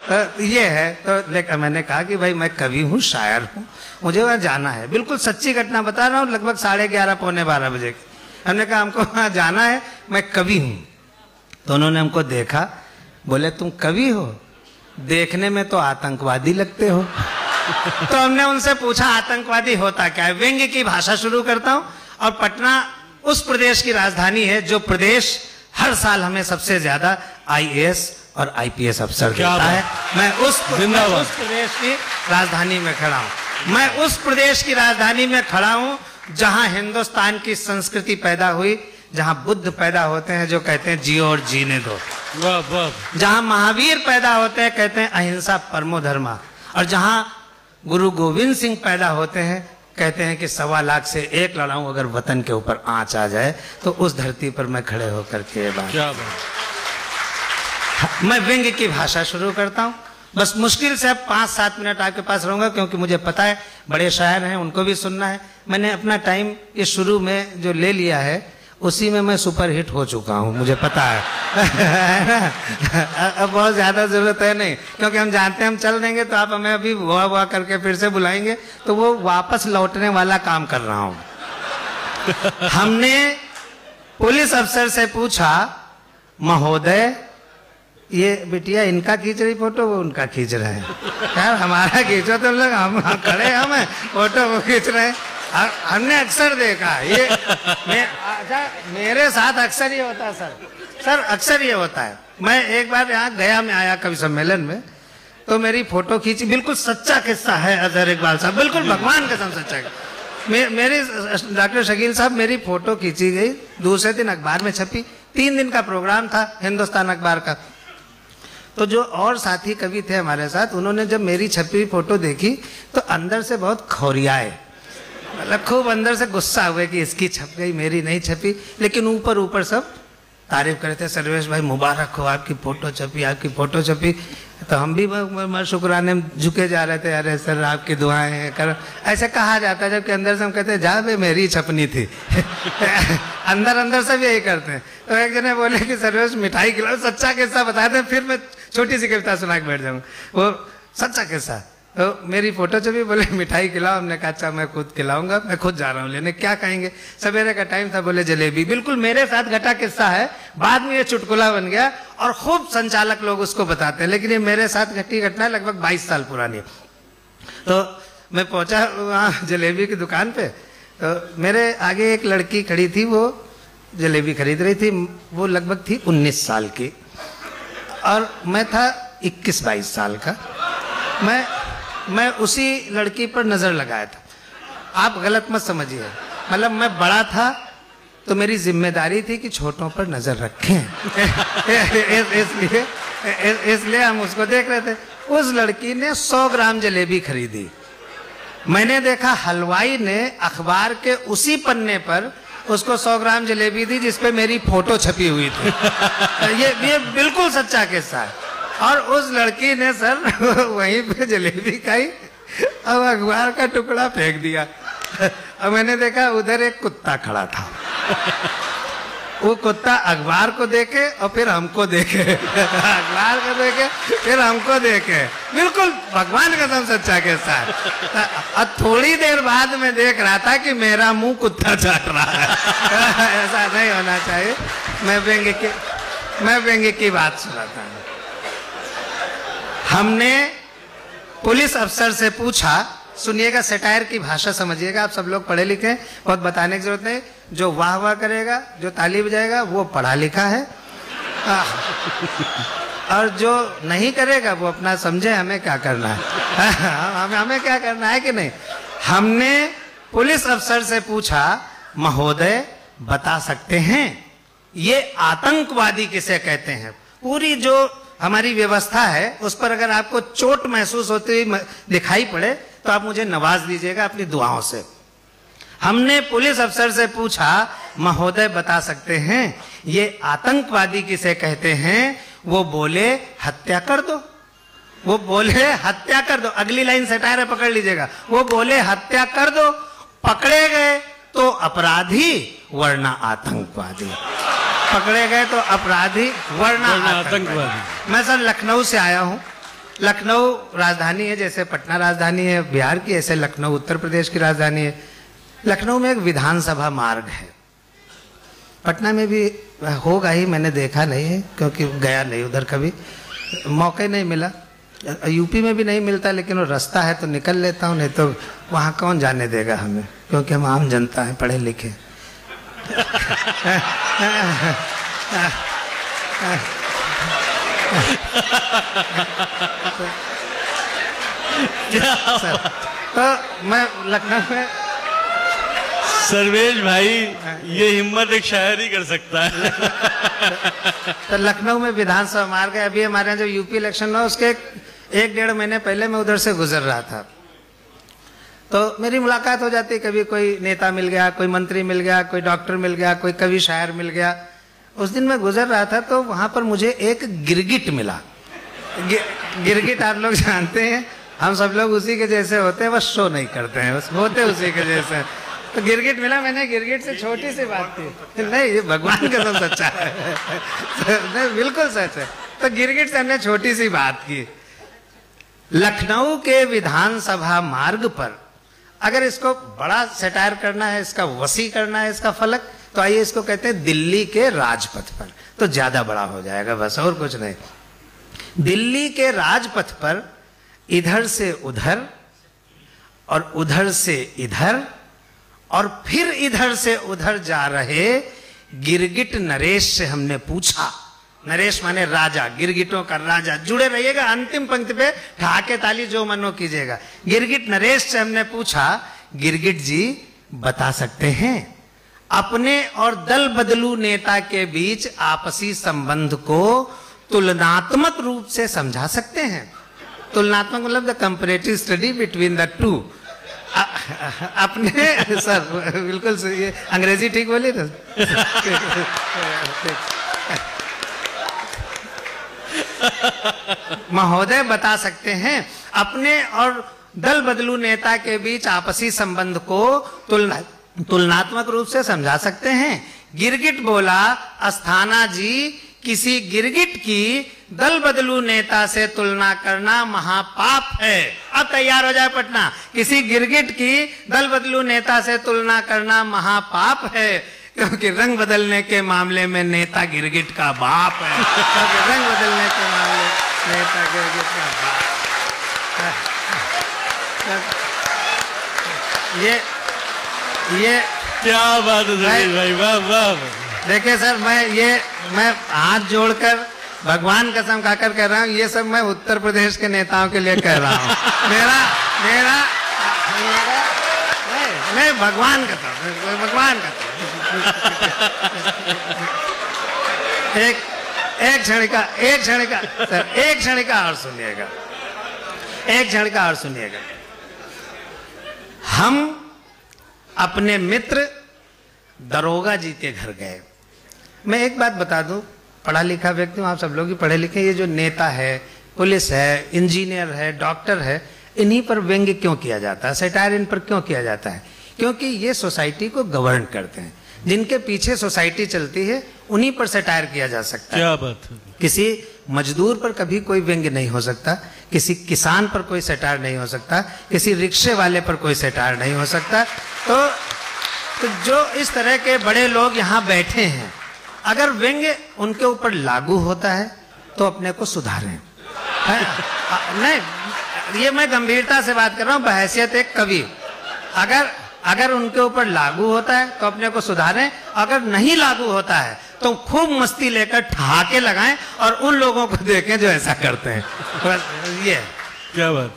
तो ये है। तो लेकिन मैंने कहा कि भाई मैं कवि हूँ, शायर हूँ, मुझे वहाँ जाना है। बिल्कुल सच्ची घटना बता रहा हूँ, लगभग 11:30 पौने 12 बजे की। हमने कहा हमको वहाँ जाना है, मैं कवि हूँ। तो उन्होंने हमको देखा, बोले तुम कवि हो, देखने में तो आतंकवादी लगते हो। तो हमने उनसे पूछा आतंकवादी होता क्या है। व्यंग्य की भाषा शुरू करता हूँ। और पटना उस प्रदेश की राजधानी है जो प्रदेश हर साल हमें सबसे ज्यादा IAS और IPS अफसर देता है। मैं उस प्रदेश की राजधानी में खड़ा हूँ। मैं उस प्रदेश की राजधानी में खड़ा हूँ जहां हिंदुस्तान की संस्कृति पैदा हुई, जहां बुद्ध पैदा होते हैं जो कहते हैं जियो और जीने दो, जहां महावीर पैदा होते हैं कहते हैं अहिंसा परमो धर्मा, और जहां गुरु गोविंद सिंह पैदा होते हैं कहते हैं कि 1.25 लाख से 1 लड़ाऊं अगर वतन के ऊपर आंच आ जाए। तो उस धरती पर मैं खड़े होकर के ये बात, मैं व्यंग्य की भाषा शुरू करता हूं। बस मुश्किल से अब 5-7 मिनट आपके पास रहूंगा, क्योंकि मुझे पता है बड़े शायर हैं, उनको भी सुनना है। मैंने अपना टाइम इस शुरू में जो ले लिया है उसी में मैं सुपर हिट हो चुका हूँ, मुझे पता है। अब बहुत ज्यादा जरूरत है नहीं, क्योंकि हम जानते हैं हम चल देंगे तो आप हमें अभी वाह करके फिर से बुलाएंगे, तो वो वापस लौटने वाला काम कर रहा हूँ। हमने पुलिस अफसर से पूछा, महोदय ये बिटिया इनका खींच रही फोटो, वो उनका खींच रहे हैं, यार हमारा खींचो तो लोग, हम खड़े हमें फोटो वो खींच रहे हैं। हमने अक्सर देखा ये अच्छा मेरे साथ अक्सर ये होता है सर अक्सर ये होता है। मैं एक बार यहाँ गया, मैं आया कवि सम्मेलन में, तो मेरी फोटो खींची। बिल्कुल सच्चा किस्सा है अजहर इकबाल साहब, बिल्कुल भगवान कसम सच्चा। मेरी डॉक्टर शकील साहब, मेरी फोटो खींची गई, दूसरे दिन अखबार में छपी। 3 दिन का प्रोग्राम था हिंदुस्तान अखबार का। तो जो और साथी कवि थे हमारे साथ, उन्होंने जब मेरी छपी फोटो देखी तो अंदर से बहुत खौरियाए, मतलब खूब अंदर से गुस्सा हुए कि इसकी छप गई, मेरी नहीं छपी। लेकिन ऊपर ऊपर सब तारीफ करे थे, सर्वेश भाई मुबारक हो, आपकी फोटो छपी, आपकी फोटो छपी। तो हम भी शुक्राने झुके जा रहे थे, अरे सर आपकी दुआएं हैं कर, ऐसे कहा जाता है। जबकि अंदर से हम कहते हैं जा बे मेरी छपनी थी। अंदर अंदर सब यही करते हैं। तो एक जने बोले कि सर्वेश मिठाई खिलाओ, सच्चा किस्सा बताते हैं, फिर मैं छोटी सी कविता सुना के बैठ जाऊंगा, वो सच्चा किस्सा। तो मेरी फोटो छपी, बोले मिठाई खिलाओ। हमने कहा अच्छा मैं खुद खिलाऊंगा, मैं खुद जा रहा हूँ लेने। क्या कहेंगे, सवेरे का टाइम था, बोले जलेबी। बिल्कुल मेरे साथ घटा किस्सा है, बाद में ये चुटकुला बन गया और खूब संचालक लोग उसको बताते हैं, लेकिन ये मेरे साथ घटी घटना है, लगभग 22 साल पुरानी। तो मैं पहुंचा वहाँ जलेबी की दुकान पे, तो मेरे आगे एक लड़की खड़ी थी, वो जलेबी खरीद रही थी। वो लगभग थी 19 साल की और मैं था 21-22 साल का। मैं उसी लड़की पर नजर लगाया था। आप गलत मत समझिए, मतलब मैं बड़ा था तो मेरी जिम्मेदारी थी कि छोटों पर नजर रखें। इसलिए हम उसको देख रहे थे। उस लड़की ने 100 ग्राम जलेबी खरीदी। मैंने देखा हलवाई ने अखबार के उसी पन्ने पर उसको 100 ग्राम जलेबी दी जिसपे मेरी फोटो छपी हुई थी। ये बिल्कुल सच्चा किस्सा है। और उस लड़की ने सर वहीं पे जलेबी खाई और अखबार का टुकड़ा फेंक दिया। और मैंने देखा उधर एक कुत्ता खड़ा था। वो कुत्ता अखबार को देखे और फिर हमको देखे, अखबार को देखे फिर हमको देखे। बिल्कुल भगवान का कसम सच्चा किस्सा है। और थोड़ी देर बाद में देख रहा था कि मेरा मुंह कुत्ता चाट रहा है। ऐसा नहीं होना चाहिए। मैं व्यंग्य की बात सुनाता हूँ। हमने पुलिस अफसर से पूछा, सुनिएगा, सटायर की भाषा समझिएगा, आप सब लोग पढ़े लिखे हैं, बहुत बताने की जरूरत नहीं। जो वाह वाह करेगा, जो ताली बजाएगा वो पढ़ा लिखा है, और जो नहीं करेगा वो अपना समझे हमें क्या करना है। हमें क्या करना है कि नहीं। हमने पुलिस अफसर से पूछा, महोदय बता सकते हैं ये आतंकवादी किसे कहते हैं। पूरी जो हमारी व्यवस्था है उस पर अगर आपको चोट महसूस होती हुई दिखाई पड़े तो आप मुझे नवाज दीजिएगा अपनी दुआओं से। हमने पुलिस अफसर से पूछा, महोदय बता सकते हैं ये आतंकवादी किसे कहते हैं। वो बोले हत्या कर दो। वो बोले हत्या कर दो। अगली लाइन सटायर है, पकड़ लीजिएगा। वो बोले हत्या कर दो, पकड़े गए तो अपराधी वरना आतंकवादी। पकड़े गए तो अपराधी वरना आतंकवादी। मैं सर लखनऊ से आया हूँ लखनऊ राजधानी है, जैसे पटना राजधानी है बिहार की, ऐसे लखनऊ उत्तर प्रदेश की राजधानी है। लखनऊ में एक विधानसभा मार्ग है, पटना में भी होगा ही, मैंने देखा नहीं है क्योंकि गया नहीं उधर, कभी मौका नहीं मिला। यूपी में भी नहीं मिलता, लेकिन वो रास्ता है तो निकल लेता हूँ, नहीं तो वहाँ कौन जाने देगा हमें, क्योंकि हम आम जनता हैं, पढ़े लिखे। तो मैं लखनऊ में, सर्वेश भाई ये हिम्मत एक शायर ही कर सकता है। तो लखनऊ में विधानसभा मार्ग है। अभी हमारे यहाँ जब यूपी इलेक्शन हुआ उसके 1-1.5 महीने पहले मैं उधर से गुजर रहा था, तो मेरी मुलाकात हो जाती, कभी कोई नेता मिल गया, कोई मंत्री मिल गया, कोई डॉक्टर मिल गया, कोई कवि शायर मिल गया। उस दिन मैं गुजर रहा था तो वहां पर मुझे एक गिरगिट मिला। गिरगिट आप लोग जानते हैं, हम सब लोग उसी के जैसे होते हैं, बस शो नहीं करते हैं, बस होते उसी के जैसे। तो गिरगिट मिला, मैंने गिरगिट से छोटी सी बात की, नहीं ये भगवान का सब सच्चा है, नहीं बिल्कुल सच है। तो गिरगिट से हमने छोटी सी बात की। लखनऊ के विधानसभा मार्ग पर अगर इसको बड़ा सेटायर करना है, इसका वसी करना है इसका फलक, तो आइए इसको कहते हैं दिल्ली के राजपथ पर, तो ज्यादा बड़ा हो जाएगा, बस और कुछ नहीं। दिल्ली के राजपथ पर इधर से उधर और उधर से इधर और फिर इधर से उधर जा रहे गिरगिट नरेश से हमने पूछा, नरेश माने राजा, गिरगिटों का राजा, जुड़े रहिएगा, अंतिम पंक्ति पे ठहाके ताली जो मनो कीजिएगा। गिरगिट नरेश से हमने पूछा, गिरगिट जी बता सकते हैं अपने और दल बदलू नेता के बीच आपसी संबंध को तुलनात्मक रूप से समझा सकते हैं? तुलनात्मक मतलब the comparative study between the two. अपने सर बिल्कुल सही है, अंग्रेजी ठीक बोली ना। महोदय बता सकते हैं अपने और दल बदलू नेता के बीच आपसी संबंध को तुलनात्मक रूप से समझा सकते हैं? गिरगिट बोला, अस्थाना जी किसी गिरगिट की दल बदलू नेता से तुलना करना महापाप है। अब तैयार हो जाए पटना, किसी गिरगिट की दल बदलू नेता से तुलना करना महापाप है, क्योंकि रंग बदलने के मामले में नेता गिरगिट का बाप है। क्योंकि रंग बदलने के मामले नेता गिरगिट का बाप। ये क्या बात है भाई, वाह वाह। देखिए सर, मैं हाथ जोड़कर भगवान कसम खाकर कह रहा हूँ, ये सब मैं उत्तर प्रदेश के नेताओं के लिए कह रहा हूँ। मेरा नहीं, भगवान कसम, भगवान कसम। एक क्षण का और सुनिएगा, एक क्षण का और सुनिएगा। हम अपने मित्र दरोगा जी के घर गए। मैं एक बात बता दूं, पढ़ा लिखा व्यक्ति हूं, आप सब लोग ही पढ़े लिखे। ये जो नेता है, पुलिस है, इंजीनियर है, डॉक्टर है, इन्हीं पर व्यंग्य क्यों किया जाता है, सैटायर इन पर क्यों किया जाता है? क्योंकि ये सोसाइटी को गवर्न करते हैं। जिनके पीछे सोसाइटी चलती है उन्हीं पर सैटायर किया जा सकता है। क्या बात है। किसी मजदूर पर कभी कोई व्यंग्य नहीं हो सकता, किसी किसान पर कोई सैटायर नहीं हो सकता, किसी रिक्शे वाले पर कोई सैटायर नहीं हो सकता। तो जो इस तरह के बड़े लोग यहाँ बैठे हैं, अगर व्यंग्य उनके ऊपर लागू होता है तो अपने को सुधारें। नहीं, ये मैं गंभीरता से बात कर रहा हूँ, बहैसियत एक कवि। अगर उनके ऊपर लागू होता है तो अपने को सुधारें, अगर नहीं लागू होता है तो खूब मस्ती लेकर ठहाके लगाएं और उन लोगों को देखें जो ऐसा करते हैं। ये क्या बात।